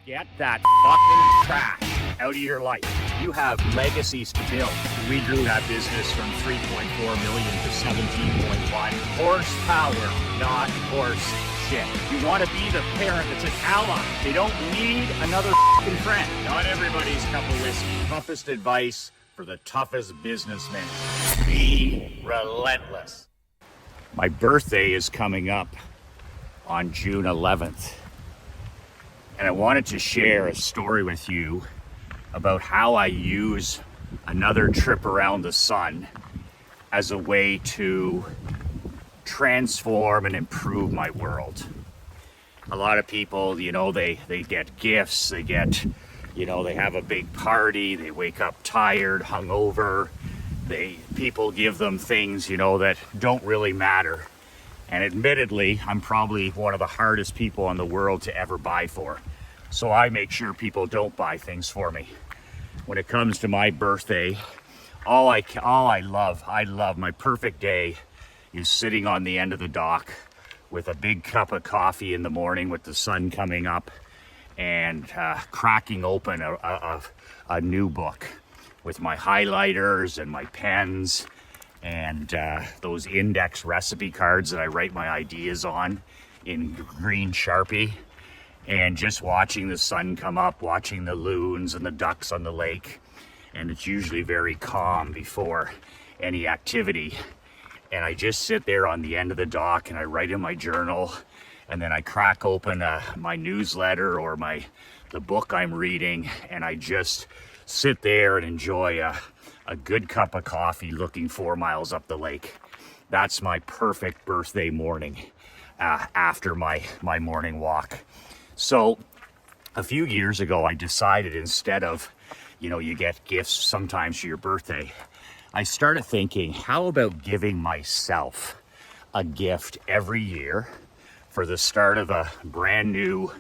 Get that fucking trash out of your life. You have legacies to build. We grew that business from 3.4 million to 17.1. Horsepower, not horse shit. You want to be the parent that's an ally. They don't need another fucking friend. Not everybody's cup of whiskey. Toughest advice for the toughest businessman. Be relentless. My birthday is coming up on June 11th. And I wanted to share a story with you about how I use another trip around the sun as a way to transform and improve my world. A lot of people, they get gifts, they get, they have a big party, they wake up tired, hungover. People give them things, that don't really matter. And admittedly, I'm probably one of the hardest people in the world to ever buy for. So I make sure people don't buy things for me. When it comes to my birthday, I love my perfect day is sitting on the end of the dock with a big cup of coffee in the morning with the sun coming up and cracking open a new book with my highlighters and my pens and those index recipe cards that I write my ideas on in green Sharpie, and just watching the sun come up, watching the loons and the ducks on the lake. And it's usually very calm before any activity. And I just sit there on the end of the dock and I write in my journal, and then I crack open my newsletter or the book I'm reading, and I just sit there and enjoy a good cup of coffee looking 4 miles up the lake. That's my perfect birthday morning after my morning walk. So a few years ago, I decided instead of, you get gifts sometimes for your birthday, I started thinking, how about giving myself a gift every year for the start of a brand new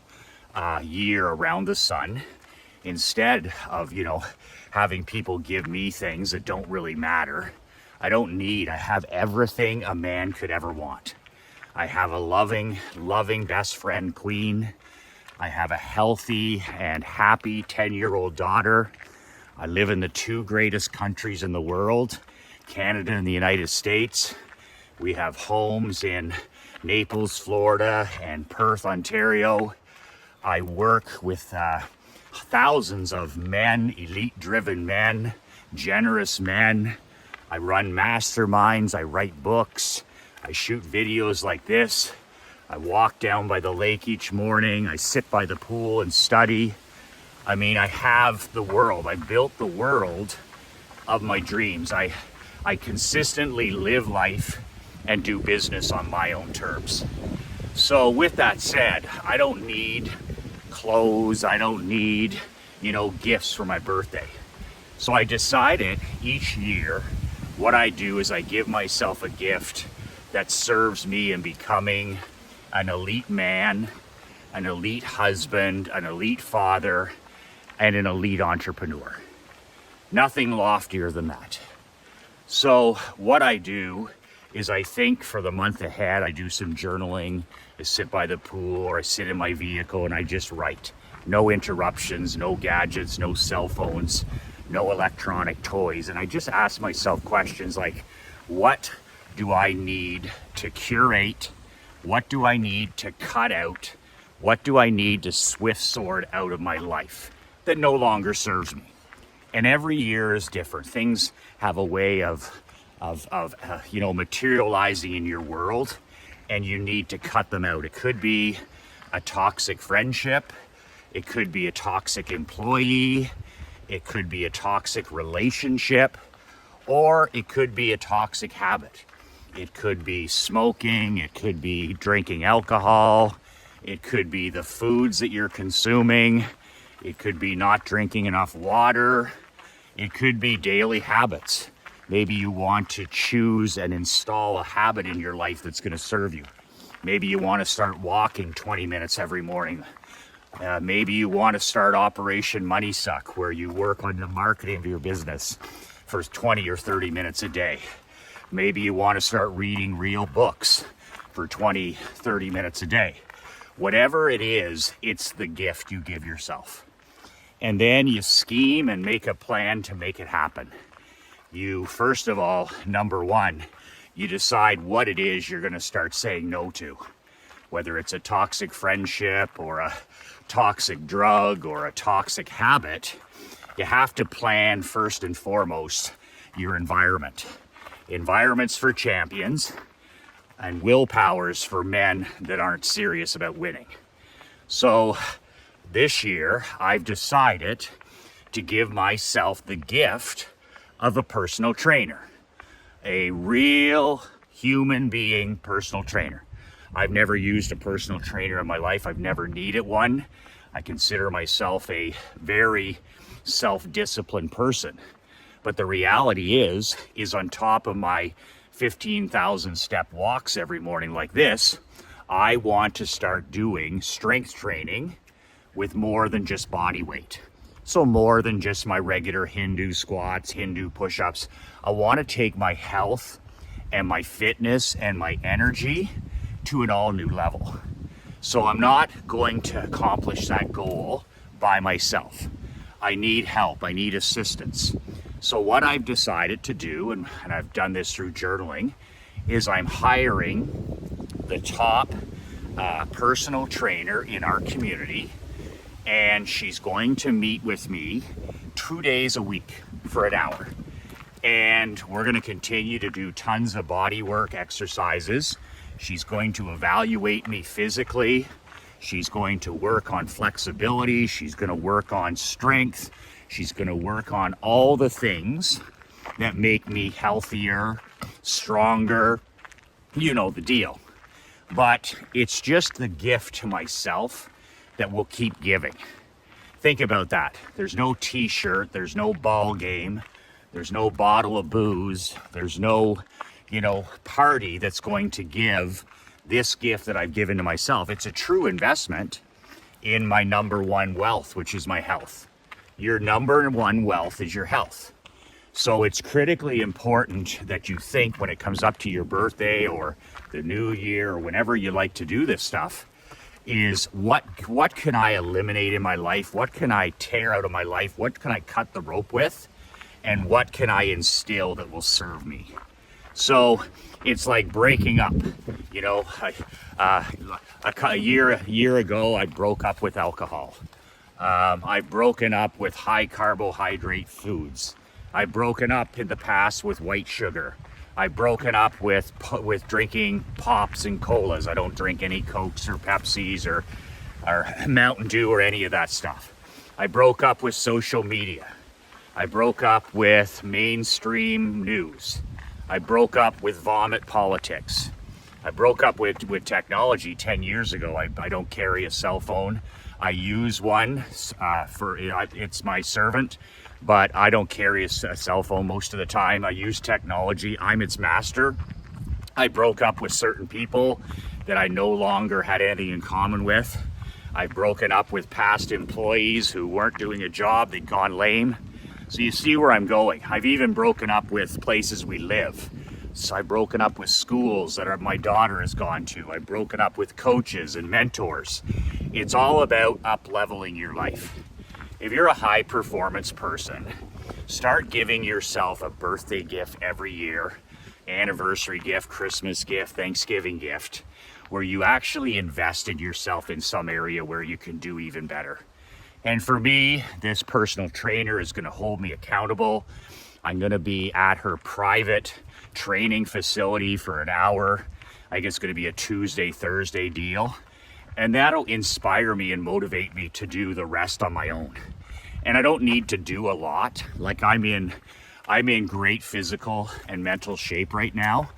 year around the sun, instead of, having people give me things that don't really matter. I have everything a man could ever want. I have a loving best friend, Queen. I have a healthy and happy 10-year-old daughter. I live in the two greatest countries in the world, Canada and the United States. We have homes in Naples, Florida, and Perth, Ontario. I work with thousands of men, elite-driven men, generous men. I run masterminds, I write books, I shoot videos like this. I walk down by the lake each morning. I sit by the pool and study. I have the world. I built the world of my dreams. I consistently live life and do business on my own terms. So with that said, I don't need clothes. I don't need, gifts for my birthday. So I decided each year what I do is I give myself a gift that serves me in becoming an elite man, an elite husband, an elite father, and an elite entrepreneur. Nothing loftier than that. So what I do is I think for the month ahead, I do some journaling, I sit by the pool or I sit in my vehicle and I just write. No interruptions, no gadgets, no cell phones, no electronic toys. And I just ask myself questions like, what do I need to curate? What do I need to cut out? What do I need to swift sword out of my life that no longer serves me? And every year is different. Things have a way of materializing in your world, and you need to cut them out. It could be a toxic friendship. It could be a toxic employee. It could be a toxic relationship, or it could be a toxic habit. It could be smoking, it could be drinking alcohol, it could be the foods that you're consuming, it could be not drinking enough water, it could be daily habits. Maybe you want to choose and install a habit in your life that's going to serve you. Maybe you want to start walking 20 minutes every morning. Maybe you want to start Operation Money Suck, where you work on the marketing of your business for 20 or 30 minutes a day. Maybe you want to start reading real books for 20, 30 minutes a day. Whatever it is, it's the gift you give yourself. And then you scheme and make a plan to make it happen. You, first of all, number one, you decide what it is you're going to start saying no to. Whether it's a toxic friendship or a toxic drug or a toxic habit, you have to plan first and foremost your environment. Environments for champions and willpowers for men that aren't serious about winning. So this year, I've decided to give myself the gift of a personal trainer, a real human being personal trainer. I've never used a personal trainer in my life. I've never needed one. I consider myself a very self-disciplined person. But the reality is on top of my 15,000 step walks every morning like this, I want to start doing strength training with more than just body weight. So more than just my regular Hindu squats, Hindu push-ups. I want to take my health and my fitness and my energy to an all new level. So I'm not going to accomplish that goal by myself. I need help, I need assistance. So what I've decided to do, and I've done this through journaling, is I'm hiring the top personal trainer in our community, and she's going to meet with me 2 days a week for an hour. And we're going to continue to do tons of body work exercises. She's going to evaluate me physically. She's going to work on flexibility. She's going to work on strength. She's going to work on all the things that make me healthier, stronger, you know the deal. But it's just the gift to myself that will keep giving. Think about that. There's no t-shirt, there's no ball game, there's no bottle of booze, there's no, party that's going to give this gift that I've given to myself. It's a true investment in my number one wealth, which is my health. Your number one wealth is your health. So it's critically important that you think when it comes up to your birthday or the new year or whenever you like to do this stuff, is what can I eliminate in my life? What can I tear out of my life? What can I cut the rope with? And what can I instill that will serve me? So it's like breaking up. A year ago, I broke up with alcohol. I've broken up with high carbohydrate foods. I've broken up in the past with white sugar. I've broken up with drinking pops and colas. I don't drink any Cokes or Pepsis or Mountain Dew or any of that stuff. I broke up with social media. I broke up with mainstream news. I broke up with vomit politics. I broke up with technology 10 years ago. I don't carry a cell phone. I use one it's my servant, but I don't carry a cell phone most of the time. I use technology. I'm its master. I broke up with certain people that I no longer had anything in common with. I've broken up with past employees who weren't doing a job. They'd gone lame. So you see where I'm going. I've even broken up with places we live. So I've broken up with schools that my daughter has gone to. I've broken up with coaches and mentors. It's all about up-leveling your life. If you're a high-performance person, start giving yourself a birthday gift every year, anniversary gift, Christmas gift, Thanksgiving gift, where you actually invested yourself in some area where you can do even better. And for me, this personal trainer is going to hold me accountable. I'm going to be at her private training facility for an hour. I think it's going to be a Tuesday, Thursday deal. And that'll inspire me and motivate me to do the rest on my own. And I don't need to do a lot. Like I'm in great physical and mental shape right now.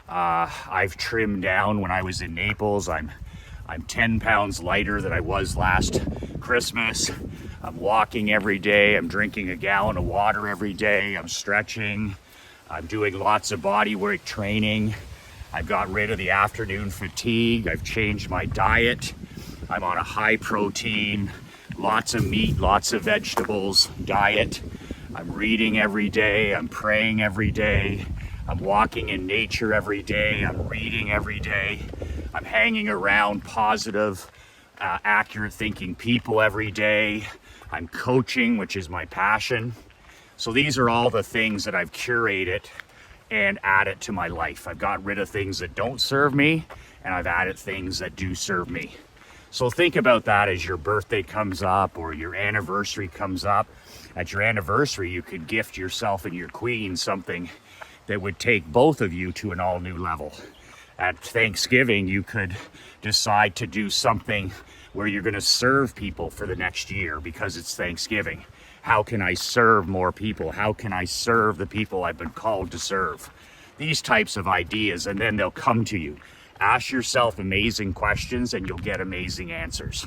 I've trimmed down when I was in Naples. I'm 10 pounds lighter than I was last Christmas. I'm walking every day. I'm drinking a gallon of water every day. I'm stretching. I'm doing lots of body weight training. I've got rid of the afternoon fatigue. I've changed my diet. I'm on a high protein, lots of meat, lots of vegetables diet. I'm reading every day. I'm praying every day. I'm walking in nature every day. I'm reading every day. I'm hanging around positive accurate thinking people every day. I'm coaching, which is my passion. So these are all the things that I've curated and added to my life. I've got rid of things that don't serve me, and I've added things that do serve me. So think about that as your birthday comes up or your anniversary comes up. At your anniversary, you could gift yourself and your queen something that would take both of you to an all new level. At Thanksgiving, you could decide to do something where you're going to serve people for the next year because it's Thanksgiving. How can I serve more people? How can I serve the people I've been called to serve? These types of ideas, and then they'll come to you. Ask yourself amazing questions and you'll get amazing answers.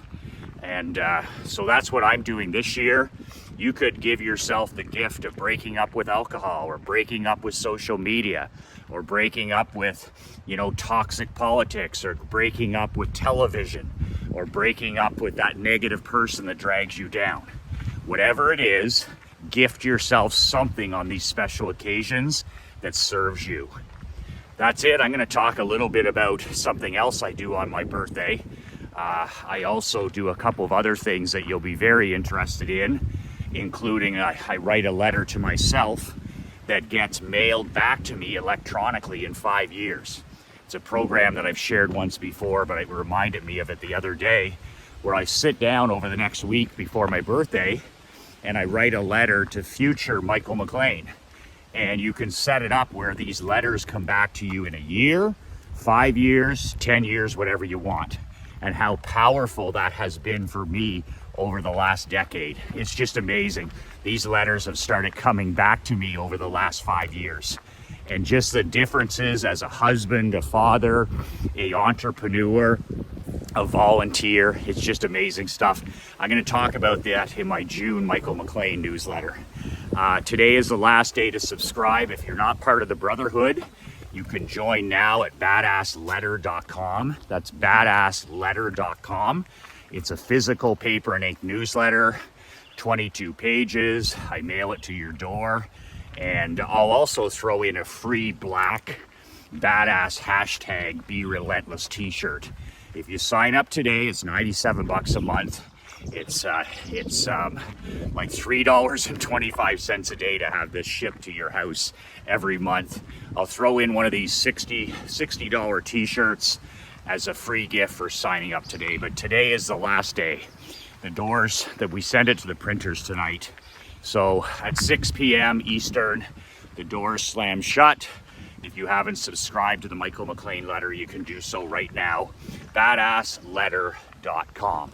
And so that's what I'm doing this year. You could give yourself the gift of breaking up with alcohol, or breaking up with social media, or breaking up with, toxic politics, or breaking up with television, or breaking up with that negative person that drags you down. Whatever it is, gift yourself something on these special occasions that serves you. That's it. I'm going to talk a little bit about something else I do on my birthday. I also do a couple of other things that you'll be very interested in, including I write a letter to myself that gets mailed back to me electronically in 5 years. It's a program that I've shared once before, but it reminded me of it the other day, where I sit down over the next week before my birthday and I write a letter to future Michael McLean. And you can set it up where these letters come back to you in a year, 5 years, 10 years, whatever you want. And how powerful that has been for me over the last decade. It's just amazing. These letters have started coming back to me over the last 5 years. And just the differences as a husband, a father, an entrepreneur, a volunteer. It's just amazing stuff. I'm going to talk about that in my June Michael McLean newsletter. Today is the last day to subscribe. If you're not part of the Brotherhood, you can join now at badassletter.com. That's badassletter.com. It's a physical paper and ink newsletter, 22 pages. I mail it to your door. And I'll also throw in a free black badass hashtag Be Relentless t-shirt. If you sign up today, it's $97 a month. It's like $3.25 a day to have this shipped to your house every month. I'll throw in one of these $60 t-shirts as a free gift for signing up today. But today is the last day. The doors that we send it to the printers tonight. So at 6 p.m. Eastern, the doors slam shut. If you haven't subscribed to the Michael McLean letter, you can do so right now. Badassletter.com.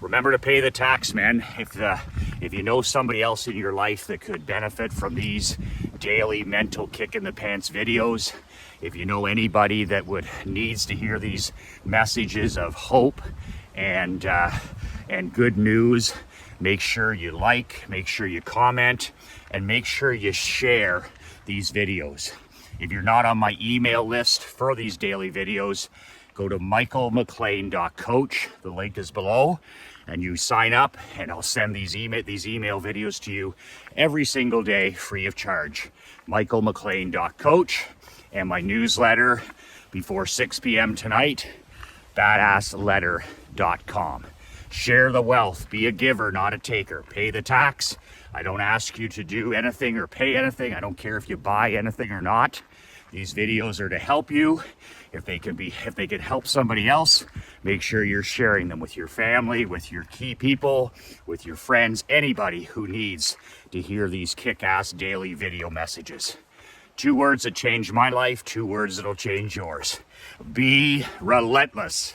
Remember to pay the tax, man. If you know somebody else in your life that could benefit from these daily mental kick in the pants videos, if you know anybody that needs to hear these messages of hope and good news, make sure you like, make sure you comment, and make sure you share these videos. If you're not on my email list for these daily videos, go to michaelmclean.coach. The link is below, and you sign up, and I'll send these email videos to you every single day, free of charge. michaelmclean.coach, and my newsletter before 6 p.m. tonight, badassletter.com. Share the wealth. Be a giver, not a taker. Pay the tax. I don't ask you to do anything or pay anything. I don't care if you buy anything or not. These videos are to help you. If they could help somebody else, make sure you're sharing them with your family, with your key people, with your friends, anybody who needs to hear these kick-ass daily video messages. 2 words that changed my life, 2 words that'll change yours. Be relentless.